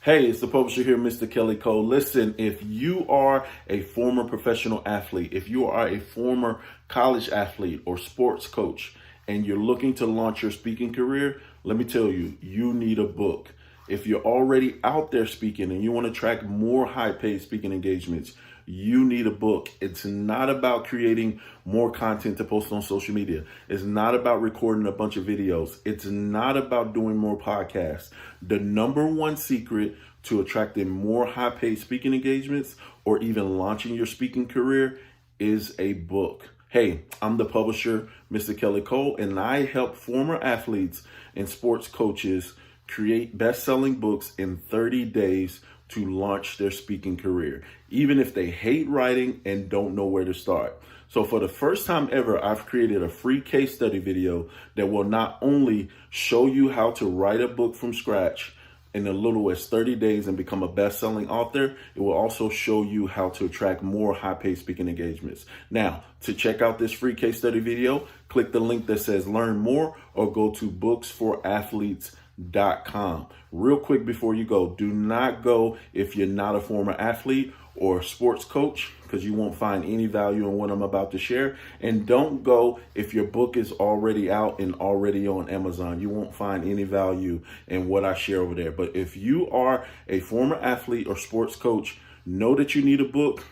Hey, it's the publisher here, Mr. Kelly Cole. Listen, if you are a former professional athlete, if you are a former college athlete or sports coach, and you're looking to launch your speaking career, let me tell you, you need a book. If you're already out there speaking and you want to track more high-paid speaking engagements, you need a book. It's not about creating more content to post on social media. It's not about recording a bunch of videos. It's not about doing more podcasts. The number one secret to attracting more high-paid speaking engagements or even launching your speaking career is a book. Hey, I'm the publisher, Mr. Kelly Cole, and I help former athletes and sports coaches create best-selling books in 30 days to launch their speaking career, even if they hate writing and don't know where to start. So for the first time ever, I've created a free case study video that will not only show you how to write a book from scratch in as little as 30 days and become a best-selling author, it will also show you how to attract more high-paid speaking engagements. Now, to check out this free case study video, click the link that says learn more or go to booksforathletes.com. Real quick before you go, do not go if you're not a former athlete or sports coach, because you won't find any value in what I'm about to share. And don't go if your book is already out and already on Amazon. You won't find any value in what I share over there. But if you are a former athlete or sports coach, know that you need a book,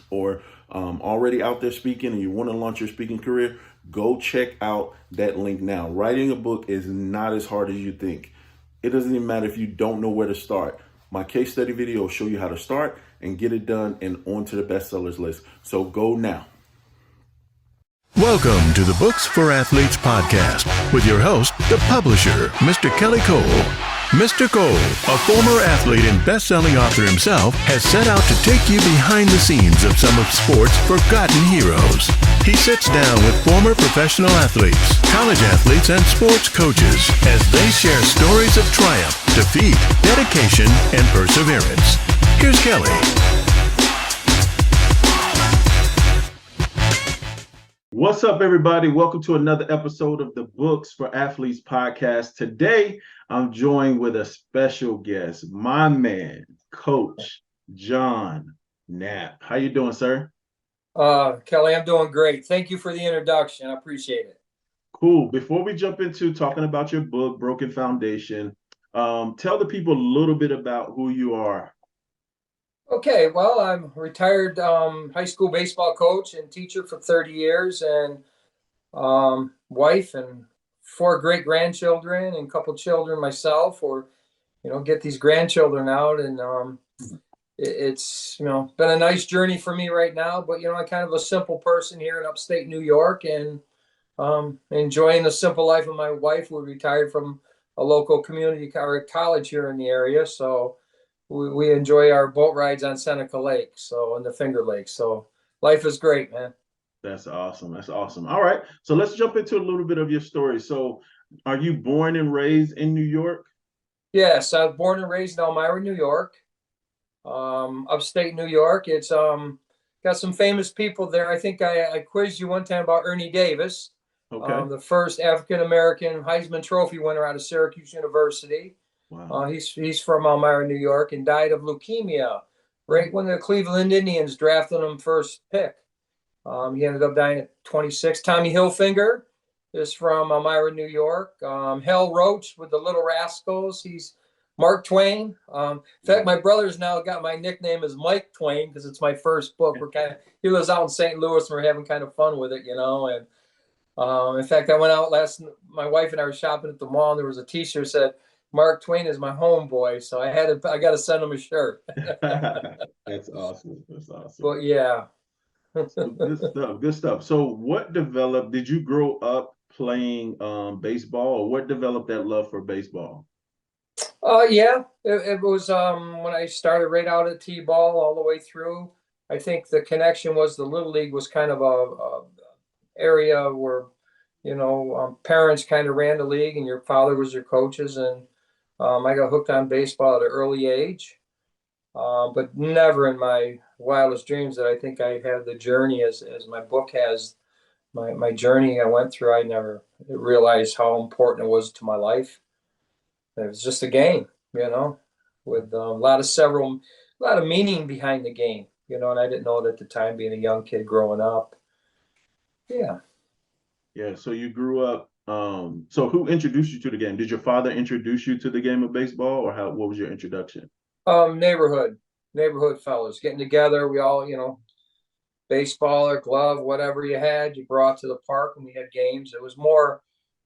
or already out there speaking and you want to launch your speaking career, go check out that link now. Writing a book is not as hard as you think. It doesn't even matter if you don't know where to start. My case study video will show you how to start and get it done and onto the bestsellers list. So go now. Welcome to the Books for Athletes podcast with your host, the publisher, Mr. Kelly Cole. Mr. Cole, a former athlete and best-selling author himself, has set out to take you behind the scenes of some of sports' forgotten heroes. He sits down with former professional athletes, college athletes, and sports coaches as they share stories of triumph, defeat, dedication, and perseverance. Here's Kelly. What's up, everybody? Welcome to another episode of the Books for Athletes podcast. Today, I'm joined with a special guest, my man, Coach John Knapp. How you doing, sir? Kelly, I'm doing great. Thank you for the introduction. I appreciate it. Cool. Before we jump into talking about your book, Broken Foundation, tell the people a little bit about who you are. Okay, well, I'm a retired high school baseball coach and teacher for 30 years, and wife and 4 great grandchildren and a couple children myself, or get these grandchildren out, and it's been a nice journey for me right now. But I'm kind of a simple person here in upstate New York, and enjoying the simple life of my wife, who retired from a local community college here in the area, so. We enjoy our boat rides on Seneca Lake, and the Finger Lake. So life is great, man. That's awesome. That's awesome. All right. So let's jump into a little bit of your story. So are you born and raised in New York? Yes, I was born and raised in Elmira, New York. Upstate New York. It's got some famous people there. I think I quizzed you one time about Ernie Davis. Okay. The first African-American Heisman Trophy winner out of Syracuse University. Wow. He's from Elmira, New York, and died of leukemia right when the Cleveland Indians drafted him first pick. He ended up dying at 26. Tommy Hilfiger is from Elmira, New York. Hal Roach with the Little Rascals. He's Mark Twain. In fact, my brother's now got my nickname as Mike Twain because it's my first book. He lives out in St. Louis, and we're having kind of fun with it, And in fact, I went out my wife and I were shopping at the mall, and there was a T-shirt that said, Mark Twain is my homeboy, so I got to send him a shirt. That's awesome. That's awesome. But yeah. So good stuff. Good stuff. So what developed, did you grow up playing baseball, or what developed that love for baseball? Yeah, it was when I started right out at T-ball all the way through. I think the connection was the Little League was kind of a area where, parents kind of ran the league and your father was your coaches, and I got hooked on baseball at an early age, but never in my wildest dreams that I think I had the journey as my book has. My journey I went through, I never realized how important it was to my life. It was just a game, with a lot of meaning behind the game, and I didn't know it at the time, being a young kid growing up. Yeah. Yeah. So you grew up. So who introduced you to the game? Did your father introduce you to the game of baseball, or what was your introduction? Neighborhood fellas getting together. We all, baseball or glove, whatever you had, you brought to the park when we had games. It was more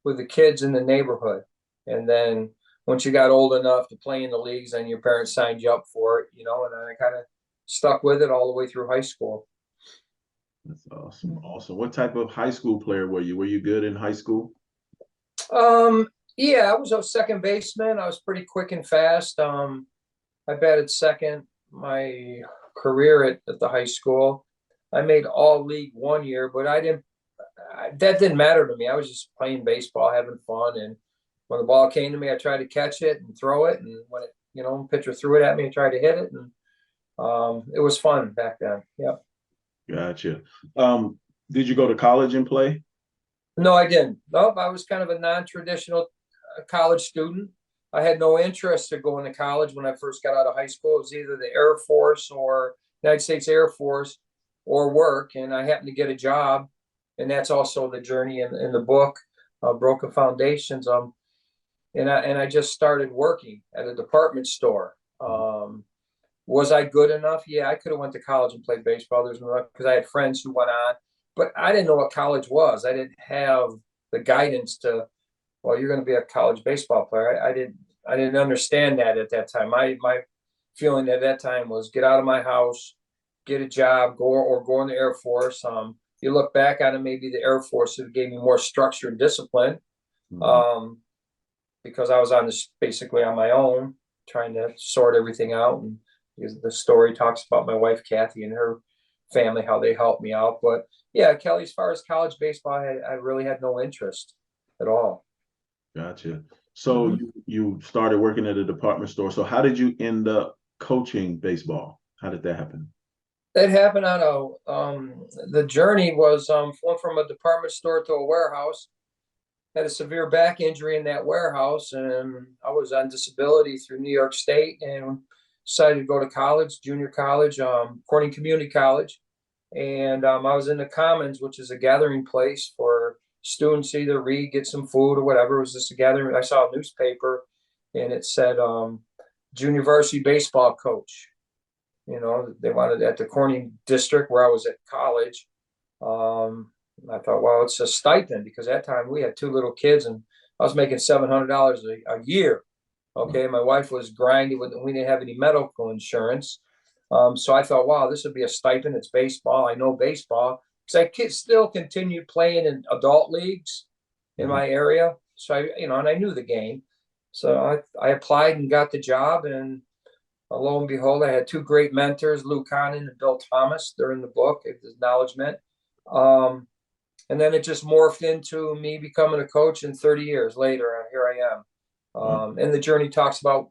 with the kids in the neighborhood. And then once you got old enough to play in the leagues, then your parents signed you up for it, and then I kind of stuck with it all the way through high school. That's awesome. Awesome. What type of high school player were you? Were you good in high school? Um, yeah, I was a second baseman. I was pretty quick and fast. I batted second my career at the high school. I made all league one year, but that didn't matter to me. I was just playing baseball, having fun. And when the ball came to me, I tried to catch it and throw it. And when pitcher threw it at me, I tried to hit it. And it was fun back then. Yeah. Gotcha. Did you go to college and play? No, I didn't. Nope. I was kind of a non-traditional college student. I had no interest in going to college when I first got out of high school. It was either the Air Force or United States Air Force or work. And I happened to get a job. And that's also the journey in the book, Broken Foundations. And I just started working at a department store. Was I good enough? Yeah, I could have went to college and played baseball. There's no, because I had friends who went on, but I didn't know what college was. I didn't have the guidance to, well, you're going to be a college baseball player. I didn't understand that at that time. My feeling at that time was get out of my house, get a job, go in the Air Force. You look back on it, maybe the Air Force gave me more structure and discipline, because I was basically on my own, trying to sort everything out. And because the story talks about my wife Kathy and her family, how they helped me out. But yeah, Kelly, as far as college baseball, I really had no interest at all. Gotcha. So you started working at a department store. So how did you end up coaching baseball? How did that happen? That happened on the journey was went from a department store to a warehouse. Had a severe back injury in that warehouse, and I was on disability through New York State, and decided to go to college, junior college, Corning Community College. And I was in the Commons, which is a gathering place for students to either read, get some food or whatever. It was just a gathering. I saw a newspaper and it said junior varsity baseball coach. They wanted at the Corning district where I was at college. I thought, well, it's a stipend, because at that time we had two little kids and I was making $700 a year. Okay. My wife was grinding we didn't have any medical insurance. So I thought, wow, this would be a stipend. It's baseball. I know baseball because I still continued playing in adult leagues in my area. So and I knew the game. So I applied and got the job, and lo and behold, I had two great mentors, Lou Connon and Bill Thomas. They're in the book, acknowledgement. And then it just morphed into me becoming a coach, and 30 years later, here I am. And the journey talks about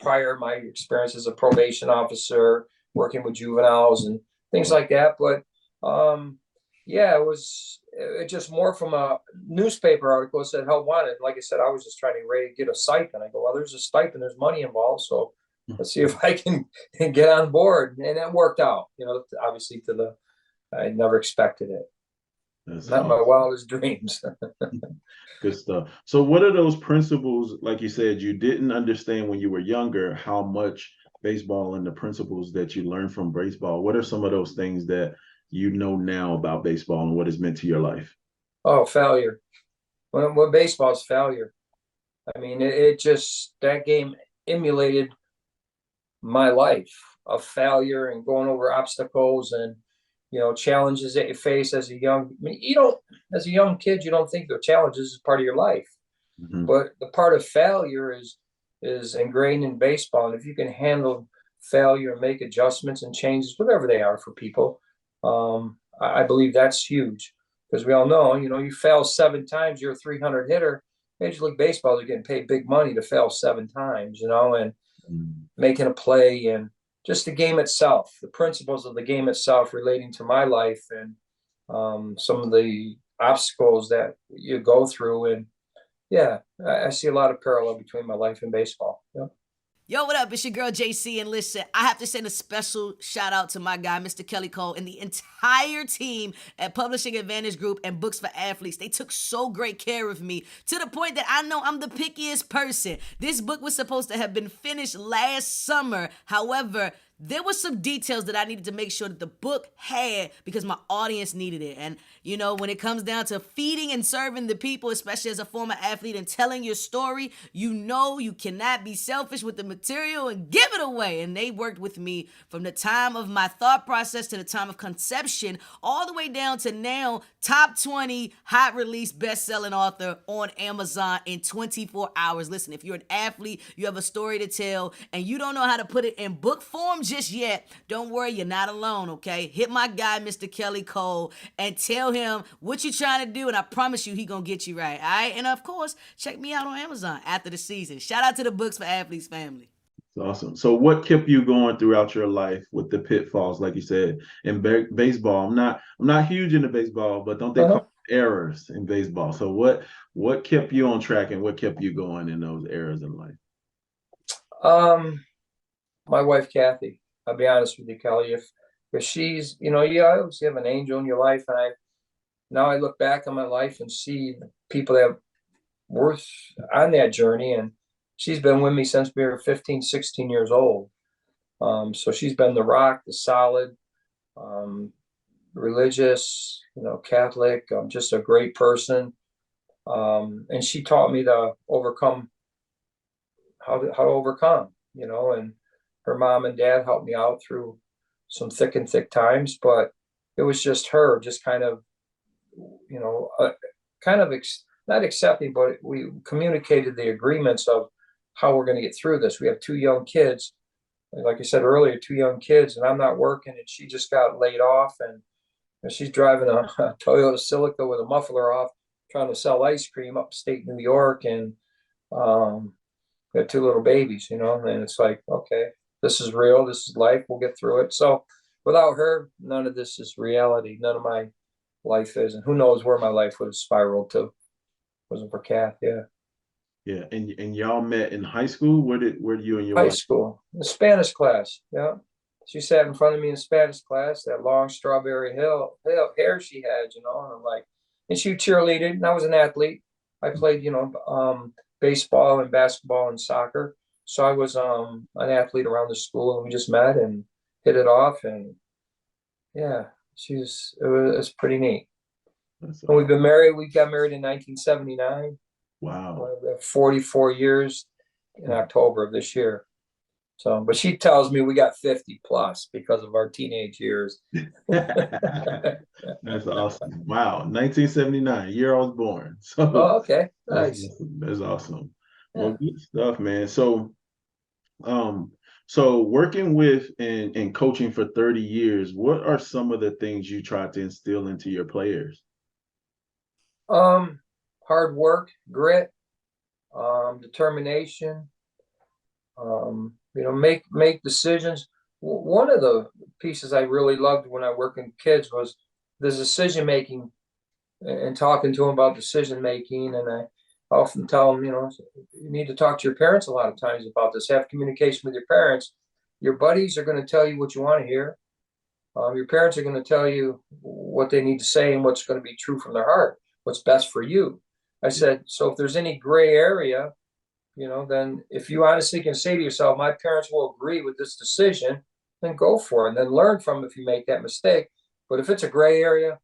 my experience as a probation officer, working with juveniles and things like that. But yeah, it just more from a newspaper article that said help wanted. Like I said, I was just trying to get a stipend. I go, well, there's a stipend, there's money involved, so let's see if I can get on board. And it worked out, obviously I never expected it. That's not awesome. My wildest dreams. Good stuff. So what are those principles, like you said, you didn't understand when you were younger, how much baseball and the principles that you learned from baseball? What are some of those things that you know now about baseball and what it's meant to your life? Oh, failure. When baseball is failure. I mean, it just, that game emulated my life of failure and going over obstacles and, challenges that you face as a as a young kid, you don't think the challenges is part of your life. But the part of failure is ingrained in baseball. And if you can handle failure and make adjustments and changes, whatever they are for people, I believe that's huge, because we all know, you fail 7 times, you're a 300 hitter. Major League Baseball is getting paid big money to fail 7 times, and making a play, and just the game itself, the principles of the game itself relating to my life, and some of the obstacles that you go through. And yeah, I see a lot of parallel between my life and baseball. Yeah. Yo, what up? It's your girl JC, and listen, I have to send a special shout out to my guy, Mr. Kelly Cole, and the entire team at Publishing Advantage Group and Books for Athletes. They took so great care of me to the point that I know I'm the pickiest person. This book was supposed to have been finished last summer. However, there were some details that I needed to make sure that the book had because my audience needed it. And, you know, when it comes down to feeding and serving the people, especially as a former athlete and telling your story, you know you cannot be selfish with the material and give it away. And they worked with me from the time of my thought process to the time of conception, all the way down to now, top 20 hot release best-selling author on Amazon in 24 hours. Listen, if you're an athlete, you have a story to tell, and you don't know how to put it in book form just yet, don't worry, you're not alone, okay? Hit my guy, Mr. Kelly Cole, and tell him what you're trying to do, and I promise you he gonna get you right, all right? And of course, check me out on Amazon after the season. Shout out to the Books for Athletes family. That's awesome. So what kept you going throughout your life with the pitfalls, like you said, in baseball? I'm not huge into baseball, but don't they call it errors in baseball? So what kept you on track and what kept you going in those errors in life? My wife, Kathy. I'll be honest with you, Kelly. If she's, you always have an angel in your life, and now I look back on my life and see people that were on that journey, and she's been with me since we were 15, 16 years old. So she's been the rock, the solid, religious, Catholic, just a great person. And she taught me to overcome, how to overcome, and her mom and dad helped me out through some thick times, but it was just her, just kind of, not accepting, but we communicated the agreements of how we're going to get through this. We have two young kids, like I said earlier, two young kids, and I'm not working, and she just got laid off, and she's driving a Toyota Celica with a muffler off, trying to sell ice cream upstate New York, and we have two little babies, and it's like, okay, this is real, this is life, we'll get through it. So without her, none of this is reality. None of my life is, and who knows where my life would have spiraled to. Wasn't for Kath, yeah. Yeah, and y'all met in high school? Where did you and your High wife? school, the Spanish class, yeah. She sat in front of me in Spanish class, that long strawberry hair she had, and I'm like, and she cheerleaded, and I was an athlete. I played, baseball and basketball and soccer. So I was an athlete around the school, and we just met and hit it off, and yeah, it was pretty neat. And we've been married. We got married in 1979. Wow. 44 years in October of this year. So, but she tells me we got 50 plus because of our teenage years. That's awesome. Wow. 1979, year I was born. So okay. Nice. That's awesome. Yeah. Well, good stuff, man. So working with and coaching for 30 years, what are some of the things you try to instill into your players? Hard work, grit, determination, make decisions. One of the pieces I really loved when I worked with kids was the decision making, and talking to them about decision making. And I often tell them, you need to talk to your parents a lot of times about this. Have communication with your parents. Your buddies are going to tell you what you want to hear. Your parents are going to tell you what they need to say and what's going to be true from their heart, what's best for you. I said, so if there's any gray area, then if you honestly can say to yourself, my parents will agree with this decision, then go for it, and then learn from it if you make that mistake. But if it's a gray area,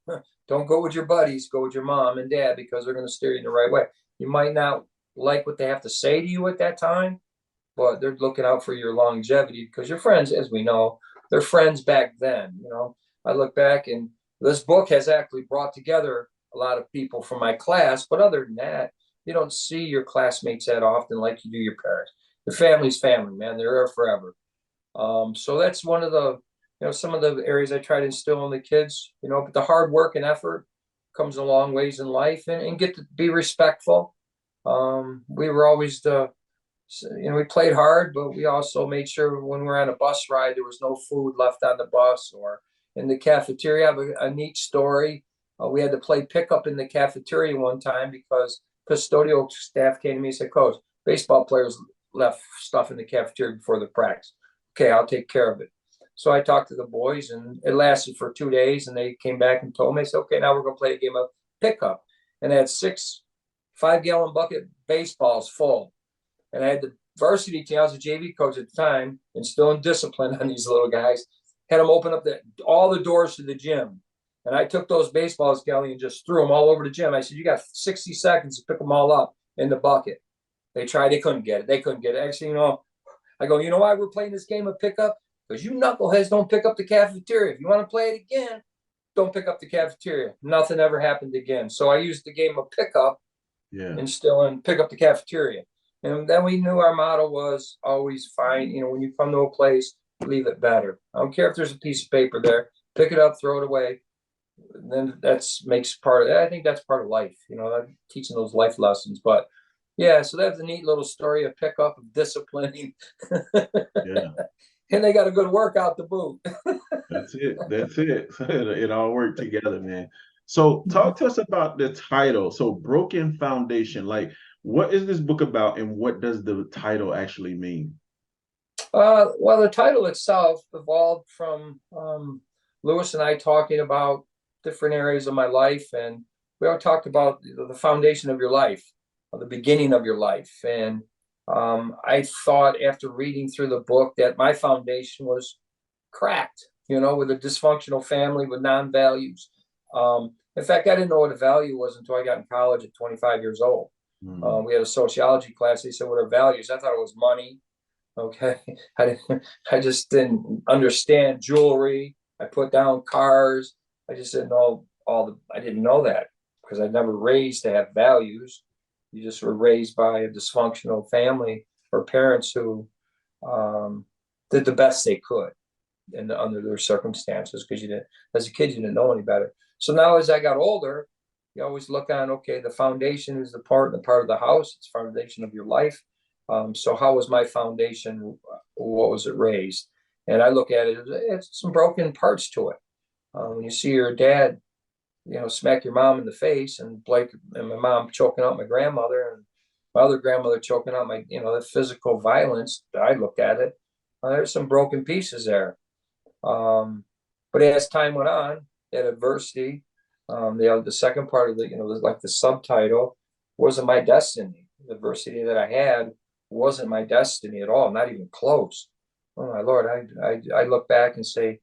don't go with your buddies, go with your mom and dad, because they're going to steer you in the right way. You might not like what they have to say to you at that time, but they're looking out for your longevity, because your friends, as we know, they're friends back then. I look back, and this book has actually brought together a lot of people from my class, but other than that, you don't see your classmates that often like you do your parents. Your family's family, man. They're there forever. So that's one of the, some of the areas I try to instill in the kids, but the hard work and effort comes a long ways in life, and get to be respectful. We were always we played hard, but we also made sure when we were on a bus ride, there was no food left on the bus or in the cafeteria. I have a neat story. We had to play pickup in the cafeteria one time because custodial staff came to me and said, Coach, baseball players left stuff in the cafeteria before the practice. Okay, I'll take care of it. So I talked to the boys, and it lasted for 2 days, and they came back and told me, I said, okay, now we're going to play a game of pickup. And I had 6 5-gallon bucket baseballs full. And I had the varsity team. I was a JV coach at the time, instilling discipline on these little guys. Had them open up all the doors to the gym. And I took those baseballs, Kelly, and just threw them all over the gym. I said, you got 60 seconds to pick them all up in the bucket. They tried. They couldn't get it. Actually, I go, you know why we're playing this game of pickup? Because you knuckleheads don't pick up the cafeteria. If you want to play it again, don't pick up the cafeteria. Nothing ever happened again. So I used the game of pickup and still pick up the cafeteria. And then we knew our motto was always find, when you come to a place, leave it better. I don't care if there's a piece of paper there, pick it up, throw it away. And then makes part of it. I think that's part of life, teaching those life lessons. But yeah, so that's a neat little story of pickup, of disciplining. Yeah. And they got a good workout to boot. That's it. It all worked together, man. So talk to us about the title. So Broken Foundation, like what is this book about and what does the title actually mean? Well, the title itself evolved from Lewis and I talking about different areas of my life. And we all talked about the foundation of your life, or the beginning of your life. And I thought after reading through the book that my foundation was cracked, with a dysfunctional family with non-values. In fact, I didn't know what a value was until I got in college at 25 years old. We had a sociology class. They said, what are values? I thought it was money. Okay. I just didn't understand jewelry. I put down cars. I just didn't know I didn't know that because I'd never raised to have values. You just were raised by a dysfunctional family or parents who did the best they could under their circumstances, because as a kid, you didn't know any better. So now as I got older, you always look on, okay, the foundation is the part of the house. It's the foundation of your life. So how was my foundation? What was it raised? And I look at it, it's some broken parts to it. When you see your dad, smack your mom in the face, and my mom choking out my grandmother, and my other grandmother choking out my, the physical violence, I looked at it. There's some broken pieces there. But as time went on, that adversity, the second part of like the subtitle, wasn't my destiny. The adversity that I had wasn't my destiny at all, not even close. Oh my Lord, I look back and say,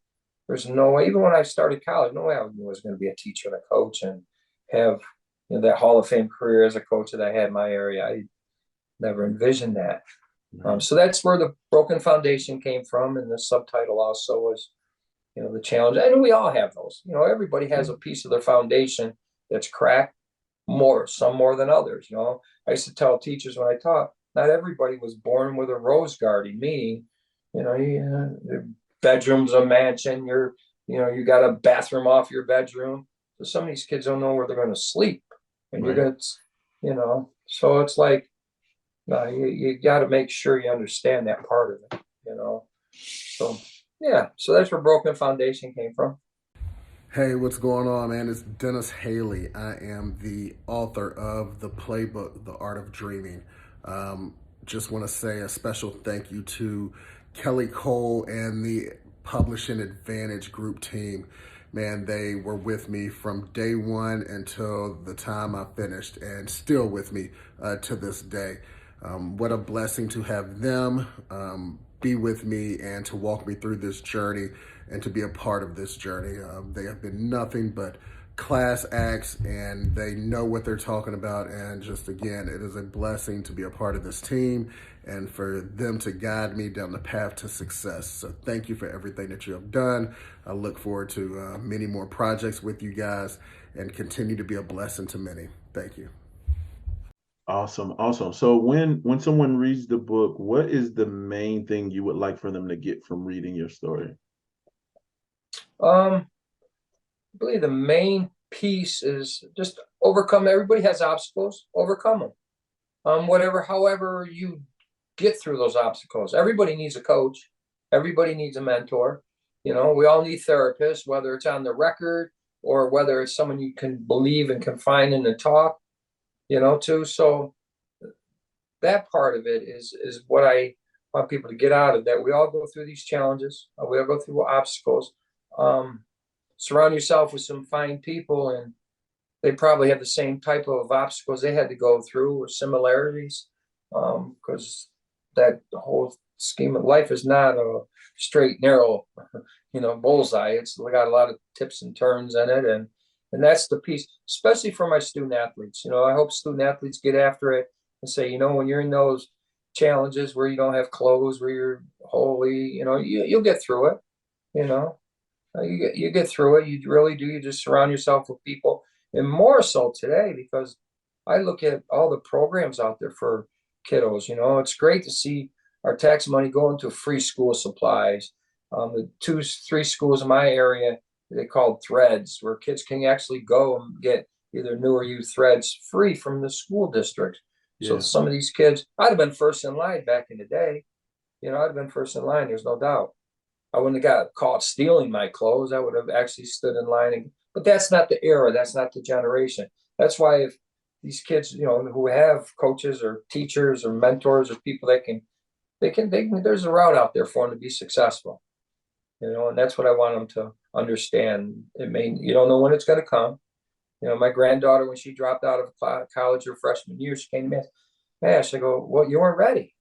there's no way, even when I started college, no way I knew I was going to be a teacher and a coach and have that Hall of Fame career as a coach that I had in my area. I never envisioned that. So that's where the Broken Foundation came from. And the subtitle also was, the challenge. And we all have those. Everybody has a piece of their foundation that's cracked, some more than others. I used to tell teachers when I taught, not everybody was born with a rose garden, meaning, your bedroom's a mansion, you got a bathroom off your bedroom. So some of these kids don't know where they're going to sleep. And you're going to, so it's like, you got to make sure you understand that part of it, So, yeah, so that's where Broken Foundation came from. Hey, what's going on, man? It's Dennis Haley. I am the author of the playbook, The Art of Dreaming. Just want to say a special thank you to Kelly Cole and the Publishing Advantage Group team. Man, they were with me from day one until the time I finished, and still with me to this day. What a blessing to have them be with me and to walk me through this journey and to be a part of this journey. They have been nothing but class acts, and they know what they're talking about. And just again, it is a blessing to be a part of this team and for them to guide me down the path to success. So thank you for everything that you have done. I look forward to many more projects with you guys and continue to be a blessing to many. Thank you. Awesome. So when someone reads the book, what is the main thing you would like for them to get from reading your story? I believe the main piece is just overcome. Everybody has obstacles, overcome them. However you get through those obstacles. Everybody needs a coach. Everybody needs a mentor. We all need therapists, whether it's on the record or whether it's someone you can believe and confide in and talk, to. So that part of it is what I want people to get out of that. We all go through these challenges. We all go through obstacles. Surround yourself with some fine people, and they probably have the same type of obstacles they had to go through or similarities, because that whole scheme of life is not a straight, narrow, bullseye. It's got a lot of tips and turns in it, and that's the piece, especially for my student athletes. I hope student athletes get after it and say, when you're in those challenges where you don't have clothes, where you're holy, you'll get through it. You get through it. You really do. You just surround yourself with people, and more so today, because I look at all the programs out there for kiddos. It's great to see our tax money going to free school supplies. The 2-3 schools in my area, they called threads, where kids can actually go and get either new or used threads free from the school district. So some of these kids, I'd have been first in line back in the day. I'd have been first in line. There's no doubt. I wouldn't have got caught stealing my clothes. I would have actually stood in line. But that's not the era. That's not the generation. That's why if these kids, who have coaches or teachers or mentors or people that they can, there's a route out there for them to be successful. And that's what I want them to understand. You don't know when it's going to come. My granddaughter, when she dropped out of college her freshman year, she came to me and asked, I go, well, you weren't ready.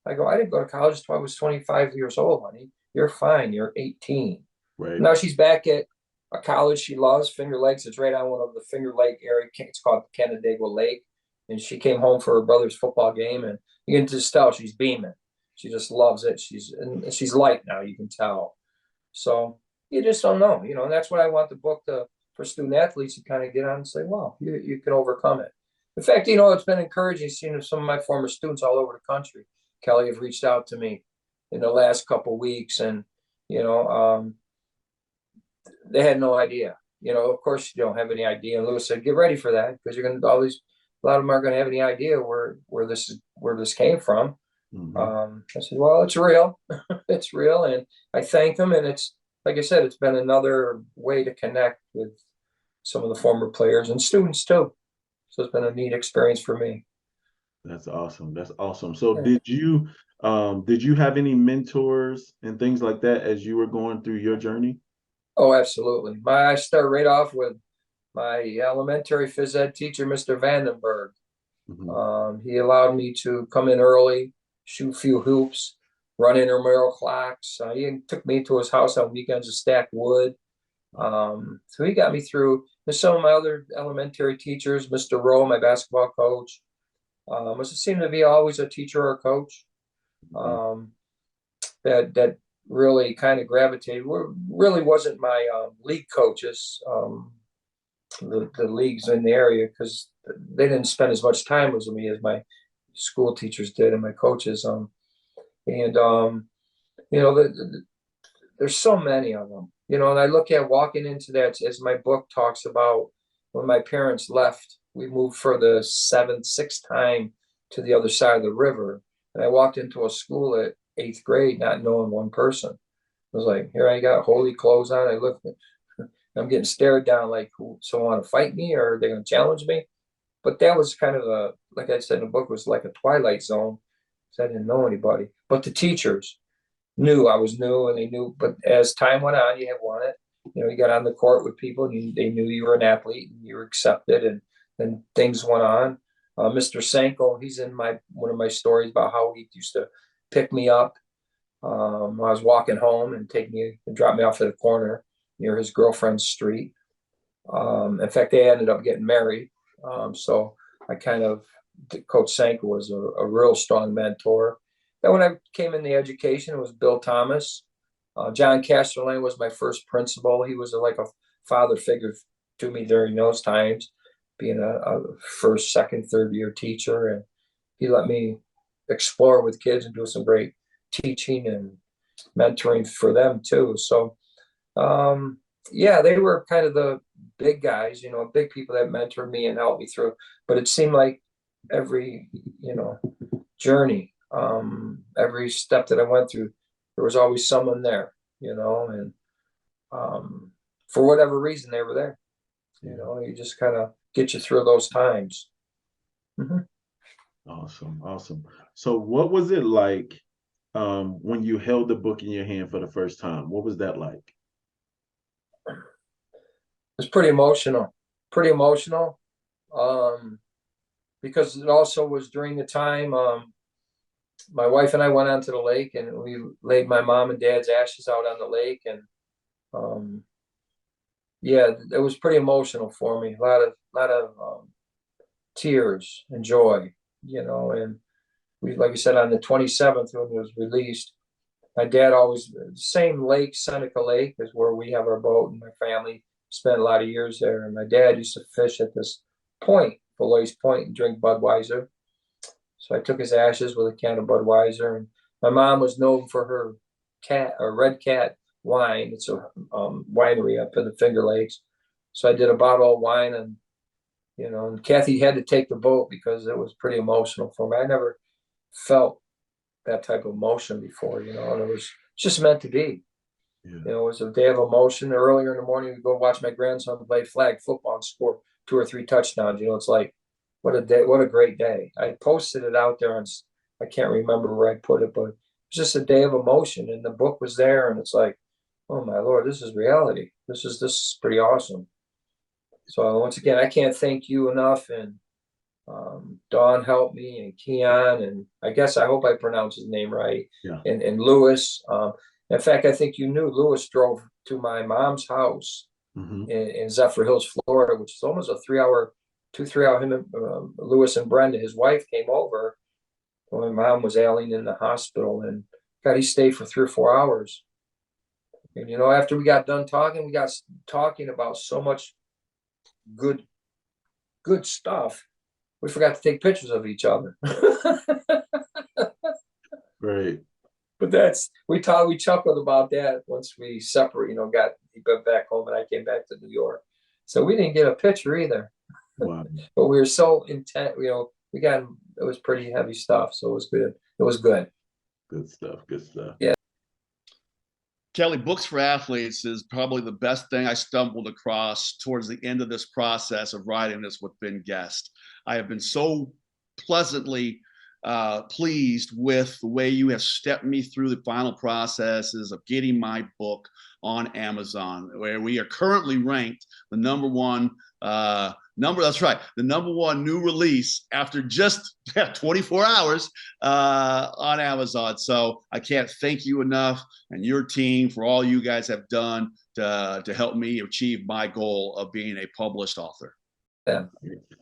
I go, I didn't go to college until I was 25 years old, honey. You're fine. You're 18. Right. Now she's back at a college she loves, Finger Lakes. It's right on one of the Finger Lake area. It's called Canandaigua Lake. And she came home for her brother's football game, and you can just tell she's beaming. She just loves it. She's light now, you can tell. So you just don't know, and that's what I want the book for student athletes to kind of get on and say, well, you can overcome it. In fact, it's been encouraging seeing some of my former students all over the country, Kelly, have reached out to me in the last couple of weeks, and they had no idea. Of course you don't have any idea. And Lewis said, get ready for that, because you're going to a lot of them aren't going to have any idea where this came from. Mm-hmm. I said, well, it's real. It's real, and I thank them. And it's, like I said, it's been another way to connect with some of the former players and students too. So it's been a neat experience for me. That's awesome. That's awesome. So did you have any mentors and things like that as you were going through your journey? Oh, absolutely. I start right off with my elementary phys ed teacher, Mr. Vandenberg. Mm-hmm. He allowed me to come in early, shoot a few hoops, run intramural clocks. He took me to his house on weekends to stack wood. So he got me through. There's some of my other elementary teachers, Mr. Rowe, my basketball coach. It seemed to be always a teacher or a coach that really kind of gravitated. Really wasn't my league coaches, the leagues in the area, because they didn't spend as much time with me as my school teachers did and my coaches. There's so many of them, and I look at walking into that, as my book talks about, when my parents left, we moved for the 6th time to the other side of the river. And I walked into a school at 8th grade, not knowing one person. I was like, here I got holy clothes on. I look, I'm getting stared down like, someone want to fight me, or are they going to challenge me? But that was kind of like I said in the book, was like a twilight zone, because I didn't know anybody. But the teachers knew I was new, and they knew. But as time went on, you have won it. You got on the court with people, and they knew you were an athlete, and you were accepted, and then things went on. Mr. Sanko, he's in one of my stories about how he used to pick me up. I was walking home and drop me off at the corner near his girlfriend's street. In fact, they ended up getting married. So Coach Sanko was a real strong mentor. Then when I came in the education, it was Bill Thomas. John Casterlane was my first principal. He was like a father figure to me during those times, being a first, second, third year teacher. And he let me explore with kids and do some great teaching and mentoring for them too. So, they were kind of the big guys, big people that mentored me and helped me through. But it seemed like every, journey, every step that I went through, there was always someone there, and for whatever reason, they were there. You just kind of get you through those times. Mm-hmm. Awesome. Awesome. So what was it like when you held the book in your hand for the first time? What was that like? It's pretty emotional. Um, because it also was during the time my wife and I went onto the lake and we laid my mom and dad's ashes out on the lake, and um, yeah, it was pretty emotional for me. A lot of tears and joy, and we, like I said, on the 27th when it was released, my dad always, same lake, Seneca Lake is where we have our boat, and my family spent a lot of years there. And my dad used to fish at this point, Beloy's Point, and drink Budweiser. So I took his ashes with a can of Budweiser. And my mom was known for her Red Cat wine. It's a winery up in the Finger Lakes. So I did a bottle of wine, and Kathy had to take the boat because it was pretty emotional for me. I never felt that type of emotion before, and it was just meant to be. Yeah. It was a day of emotion. Earlier in the morning, we go watch my grandson play flag football and score 2 or 3 touchdowns. It's like, what a day, what a great day. I posted it out there, and I can't remember where I put it, but it was just a day of emotion. And the book was there, and it's like, oh my Lord, this is reality. This is pretty awesome. So once again, I can't thank you enough, and Don helped me, and Keon, and I hope I pronounced his name right, Yeah. and Lewis. In fact, I think you knew Lewis drove to my mom's house in Zephyr Hills, Florida, which is almost a 3 hour, 2, 3 hour. Him and Lewis and Brenda, his wife, came over when my mom was ailing in the hospital, and God, he stayed for 3 or 4 hours. And after we got done talking, we got talking about so much good stuff. We forgot to take pictures of each other. Great. But we chuckled about that once we separate, he got back home and I came back to New York. So we didn't get a picture either. Wow. But we were so intent, it was pretty heavy stuff. So it was good. It was good. Good stuff. Good stuff. Yeah. Kelly, Books for Athletes is probably the best thing I stumbled across towards the end of this process of writing this with Ben Guest. I have been so pleasantly pleased with the way you have stepped me through the final processes of getting my book on Amazon, where we are currently ranked the number one new release after just 24 hours on Amazon. So I can't thank you enough, and your team, for all you guys have done to help me achieve my goal of being a published author.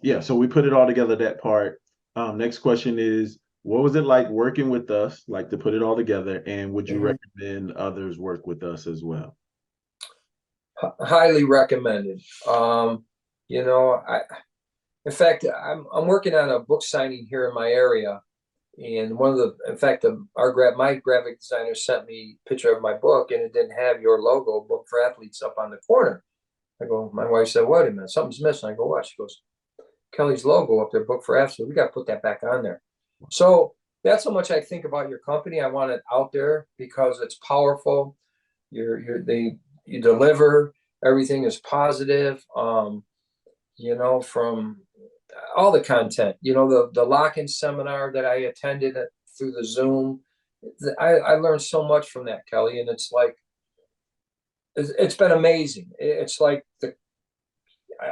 Yeah, so we put it all together, that part. Next question is, what was it like working with us, like to put it all together, and would you recommend others work with us as well? Highly recommended. In fact, I'm working on a book signing here in my area, and my graphic designer sent me a picture of my book, and it didn't have your logo, Book for Athletes, up on the corner. I go, my wife said, wait a minute, something's missing. I go, what? She goes, Kelly's logo up there, Book for Athletes. We got to put that back on there. So that's how much I think about your company. I want it out there because it's powerful. You deliver. Everything is positive. From all the content, the lock-in seminar that I attended through the Zoom, I learned so much from that, Kelly, and it's like, it's been amazing. It's like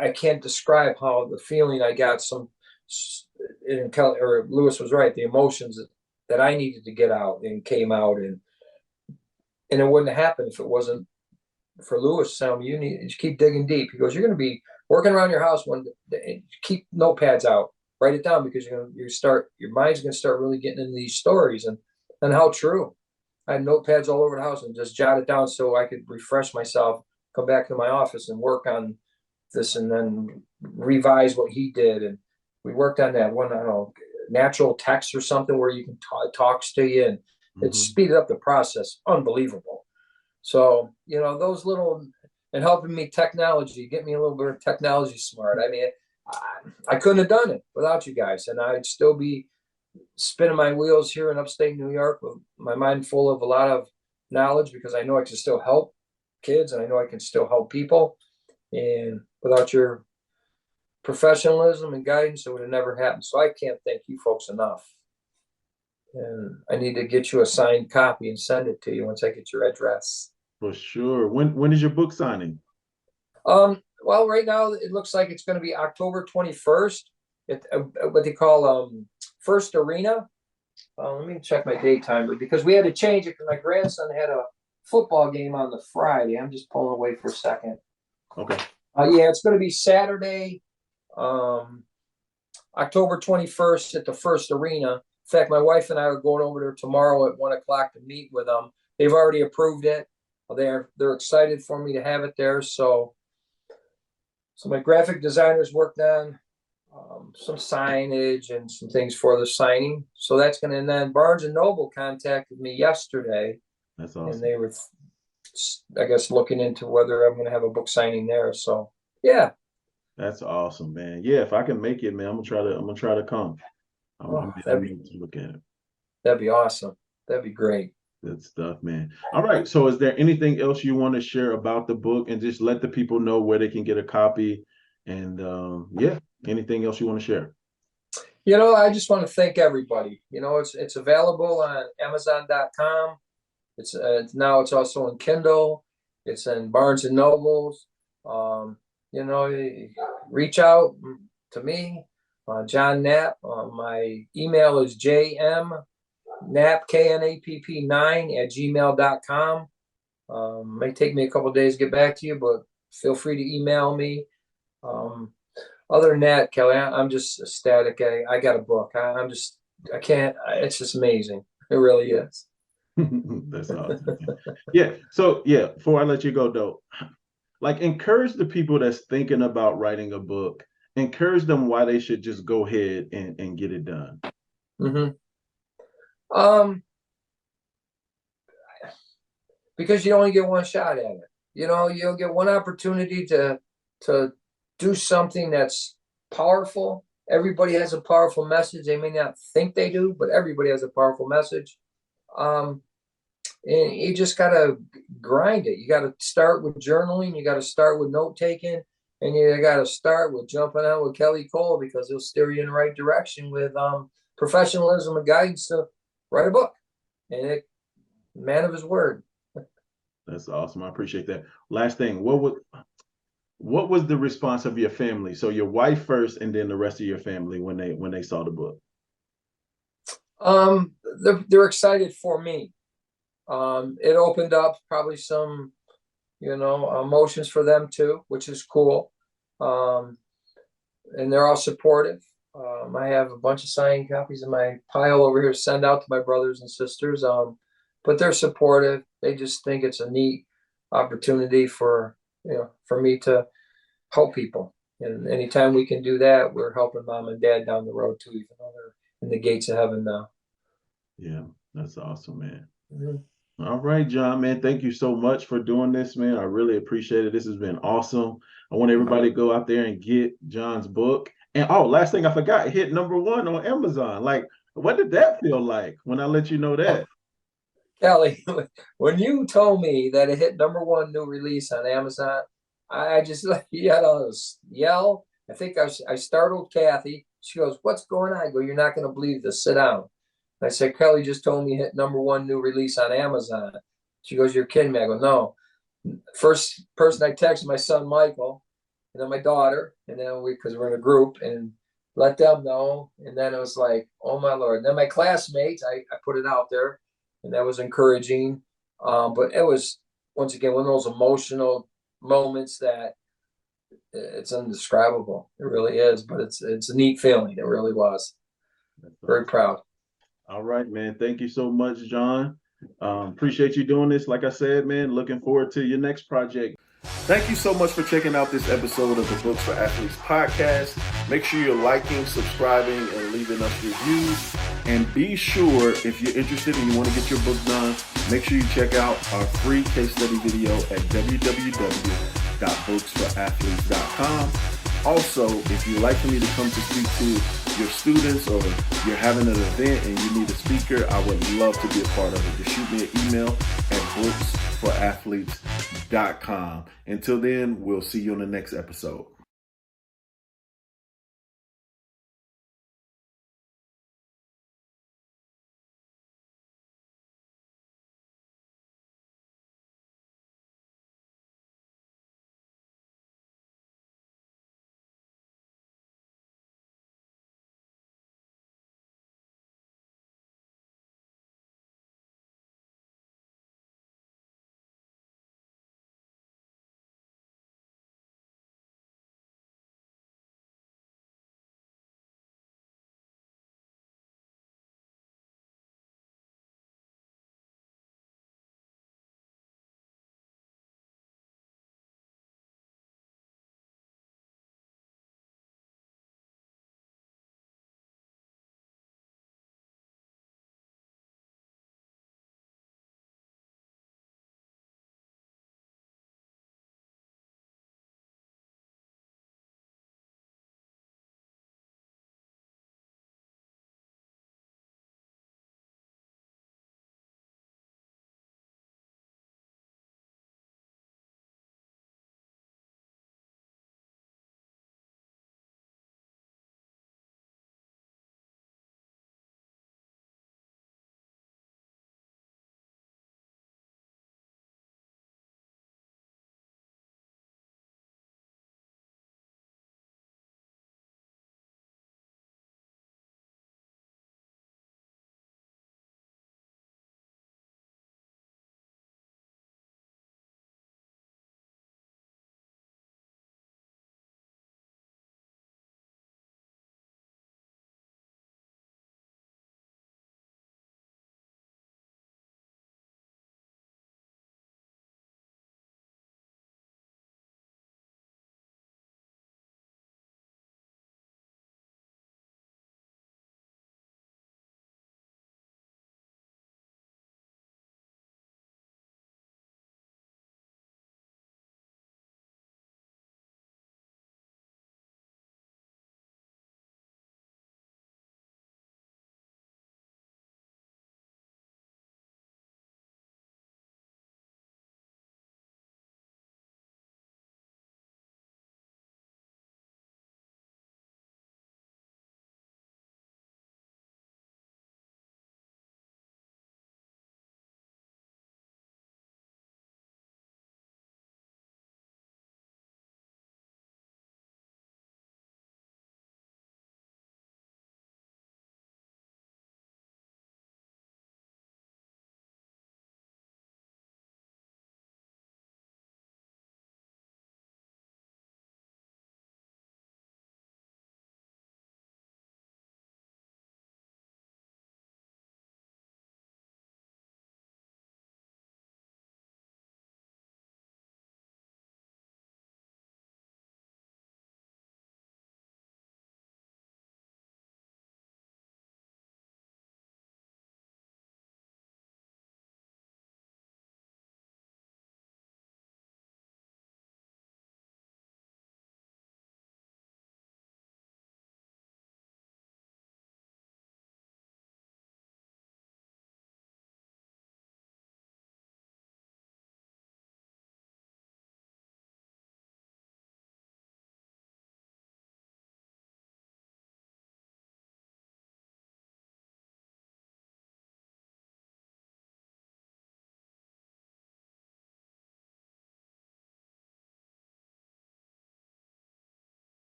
I can't describe how the feeling I got. Kelly or Lewis was right. The emotions that I needed to get out and came out, and it wouldn't happen if it wasn't for Lewis. So you need to keep digging deep. He goes, you're going to be working around your house one day. Keep notepads out, write it down, because your mind's going to start really getting into these stories, and how true. I had notepads all over the house and just jot it down so I could refresh myself, come back to my office and work on this, and then revise what he did. And we worked on that one, I don't know, natural text or something where you can talks to you, and it speeded up the process. Unbelievable. So, those little, and helping me technology, get me a little bit of technology smart. I mean, I couldn't have done it without you guys, and I'd still be spinning my wheels here in upstate New York with my mind full of a lot of knowledge, because I know I can still help kids, and I know I can still help people. And without your professionalism and guidance, it would have never happened. So I can't thank you folks enough. And I need to get you a signed copy and send it to you once I get your address. For sure. When is your book signing? Well, right now it looks like it's going to be October 21st at what they call First Arena. Let me check my date timer because we had to change it because my grandson had a football game on the Friday. I'm just pulling away for a second. Okay. Yeah, it's going to be Saturday, October 21st at the First Arena. In fact, my wife and I are going over there tomorrow at 1:00 to meet with them. They've already approved it. They're excited for me to have it there. So my graphic designers worked on some signage and some things for the signing. So that's going to, and then Barnes and Noble contacted me yesterday. That's awesome. And they were, I guess, looking into whether I'm going to have a book signing there. So yeah. That's awesome, man. Yeah, if I can make it, man, I'm gonna try to come. I'm gonna look at it. That'd be awesome. That'd be great. Good stuff, man. All right. So is there anything else you want to share about the book and just let the people know where they can get a copy? And anything else you want to share? I just want to thank everybody. It's available on Amazon.com. It's now it's also in Kindle. It's in Barnes and Nobles. Reach out to me, John Knapp. My email is jmknapp, KNAPP9 @gmail.com. May take me a couple of days to get back to you, but feel free to email me. Other than that, Kelly, I'm just ecstatic. I got a book. I can't. It's just amazing. It really is. That's awesome. Yeah. So before I let you go though, like encourage the people that's thinking about writing a book, encourage them why they should just go ahead and get it done. Mm-hmm. Because you only get one shot at it. You'll get one opportunity to do something that's powerful. Everybody has a powerful message. They may not think they do, but everybody has a powerful message. And you just got to grind it. You got to start with journaling. You got to start with note taking, and you got to start with jumping out with Kelly Cole because he'll steer you in the right direction with professionalism and guidance to write a book. And man of his word. That's awesome. I appreciate that. Last thing, what was the response of your family? So your wife first, and then the rest of your family when they saw the book. They're excited for me. It opened up probably some, emotions for them too, which is cool. And they're all supportive. I have a bunch of signed copies in my pile over here to send out to my brothers and sisters. But they're supportive. They just think it's a neat opportunity for me to help people. And anytime we can do that, we're helping mom and dad down the road too, even though they're in the gates of heaven now. Yeah, that's awesome, man. Mm-hmm. All right, John, man, thank you so much for doing this, man. I really appreciate it. This has been awesome. I want everybody to go out there and get John's book. And last thing I forgot, it hit #1 on Amazon. Like, what did that feel like when I let you know that? Kelly, when you told me that it hit #1 new release on Amazon, I just yell. I think I startled Kathy. She goes, "What's going on?" I go, "You're not going to believe this. Sit down." I said, "Kelly just told me it hit #1 new release on Amazon." She goes, "You're kidding me." I go, "No." First person I texted my son Michael, and then my daughter, and then because we're in a group, and let them know. And then it was like, oh my Lord. And then my classmates, I put it out there. And that was encouraging. But it was, once again, one of those emotional moments that it's indescribable. It really is, but it's a neat feeling. It really was. Very proud. All right, man. Thank you so much, John. Appreciate you doing this. Like I said, man, looking forward to your next project. Thank you so much for checking out this episode of the Books for Athletes podcast. Make sure you're liking, subscribing, and leaving us reviews. And be sure, if you're interested and you want to get your book done, make sure you check out our free case study video at www.booksforathletes.com. Also, if you'd like for me to come to speak to your students or you're having an event and you need a speaker, I would love to be a part of it. Just shoot me an email at booksforathletes.com. Until then, we'll see you on the next episode.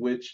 which